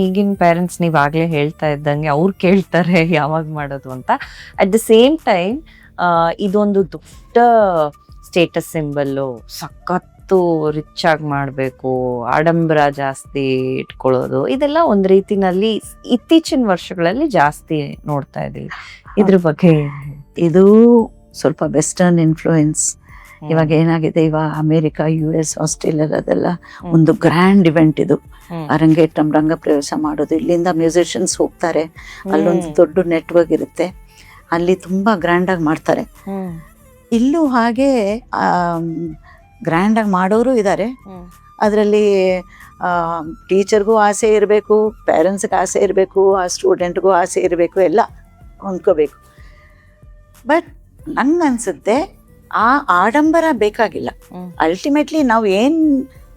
ಈಗಿನ ಪೇರೆಂಟ್ಸ್ ನೀವ್ ಆಗ್ಲೇ ಹೇಳ್ತಾ ಇದ್ದಂಗೆ ಅವ್ರು ಕೇಳ್ತಾರೆ ಯಾವಾಗ ಮಾಡೋದು ಅಂತ. ಅಟ್ ದ ಸೇಮ್ ಟೈಮ್ ಇದೊಂದು ದೊಡ್ಡ ಸ್ಟೇಟಸ್ ಸಿಂಬಲ್ಲು, ಸಖತ್ತು ರಿಚ್ ಆಗಿ ಮಾಡ್ಬೇಕು, ಆಡಂಬರ ಜಾಸ್ತಿ ಇಟ್ಕೊಳ್ಳೋದು, ಇದೆಲ್ಲ ಒಂದ್ ರೀತಿನಲ್ಲಿ ಇತ್ತೀಚಿನ ವರ್ಷಗಳಲ್ಲಿ ಜಾಸ್ತಿ ನೋಡ್ತಾ ಇದೀವಿ. ಇದ್ರ ಬಗ್ಗೆ ಇದು ಸ್ವಲ್ಪ ವೆಸ್ಟರ್ನ್ ಇನ್ಫ್ಲೂಯೆನ್ಸ್. ಇವಾಗ ಏನಾಗಿದೆ, ಇವಾಗ ಅಮೆರಿಕ, US, ಆಸ್ಟ್ರೇಲಿಯಾ ಅದೆಲ್ಲ ಒಂದು ಗ್ರ್ಯಾಂಡ್ ಇವೆಂಟ್ ಇದು. ಅರಂಗೇಟ್ರಂ, ರಂಗ ಪ್ರವೇಶ ಮಾಡೋದು, ಇಲ್ಲಿಂದ ಮ್ಯೂಸಿಷಿಯನ್ಸ್ ಹೋಗ್ತಾರೆ, ಅಲ್ಲೊಂದು ದೊಡ್ಡ ನೆಟ್ವರ್ಕ್ ಇರುತ್ತೆ, ಅಲ್ಲಿ ತುಂಬಾ ಗ್ರ್ಯಾಂಡ್ ಆಗಿ ಮಾಡ್ತಾರೆ. ಇಲ್ಲೂ ಹಾಗೆ ಗ್ರ್ಯಾಂಡ್ ಆಗಿ ಮಾಡೋರು ಇದ್ದಾರೆ. ಅದರಲ್ಲಿ ಟೀಚರ್ಗೂ ಆಸೆ ಇರಬೇಕು, ಪೇರೆಂಟ್ಸ್ಗೆ ಆಸೆ ಇರಬೇಕು, ಆ ಸ್ಟೂಡೆಂಟ್ಗೂ ಆಸೆ ಇರಬೇಕು, ಎಲ್ಲ ಹೊಂದ್ಕೋಬೇಕು. ಬಟ್ ನಂಗನ್ಸುತ್ತೆ ಆ ಆಡಂಬರ ಬೇಕಾಗಿಲ್ಲ. ಅಲ್ಟಿಮೇಟ್ಲಿ ನಾವು ಏನು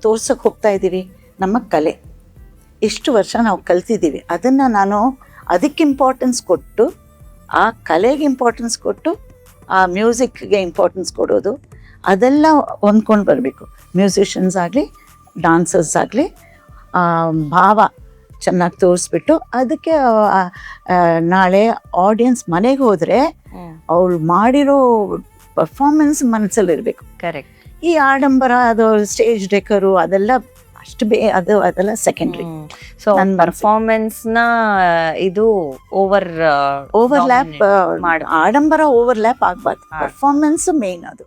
ತೋರ್ಸಕ್ಕೆ ಹೋಗ್ತಾ ಇದ್ದೀವಿ, ನಮ್ಮ ಕಲೆ. ಇಷ್ಟು ವರ್ಷ ನಾವು ಕಲ್ತಿದ್ದೀವಿ, ಅದನ್ನು ನಾನು ಅದಕ್ಕೆ ಇಂಪಾರ್ಟೆನ್ಸ್ ಕೊಟ್ಟು, ಆ ಕಲೆಗೆ ಇಂಪಾರ್ಟೆನ್ಸ್ ಕೊಟ್ಟು, ಆ ಮ್ಯೂಸಿಕ್ಗೆ ಇಂಪಾರ್ಟೆನ್ಸ್ ಕೊಡೋದು, ಅದೆಲ್ಲ ಹೊಂದ್ಕೊಂಡು ಬರಬೇಕು. ಮ್ಯೂಸಿಷಿಯನ್ಸ್ ಆಗಲಿ, ಡಾನ್ಸರ್ಸ್ ಆಗಲಿ, ಭಾವ ಚೆನ್ನಾಗಿ ತೋರಿಸ್ಬಿಟ್ಟು, ಅದಕ್ಕೆ ನಾಳೆ ಆಡಿಯನ್ಸ್ ಮನೆಗೆ ಹೋದರೆ ಅವ್ರು ಮಾಡಿರೋ ಪರ್ಫಾರ್ಮೆನ್ಸ್ ಮನಸ್ಸಲ್ಲಿರಬೇಕು. ಕರೆಕ್ಟ್. ಈ ಆಡಂಬರ, ಅದು ಸ್ಟೇಜ್ ಡೆಕರು, ಅದೆಲ್ಲ ಅಷ್ಟು ಅದೆಲ್ಲ ಸೆಕೆಂಡ್ರಿ. ಸೊ ಪರ್ಫಾರ್ಮೆನ್ಸ್ ನ ಇದು ಓವರ್ಲ್ಯಾಪ್ ಆಡಂಬರ ಓವರ್ಲ್ಯಾಪ್ ಆಗ್ಬಾರ್ದು. ಪರ್ಫಾರ್ಮೆನ್ಸ್ ಮೇನ್ ಅದು.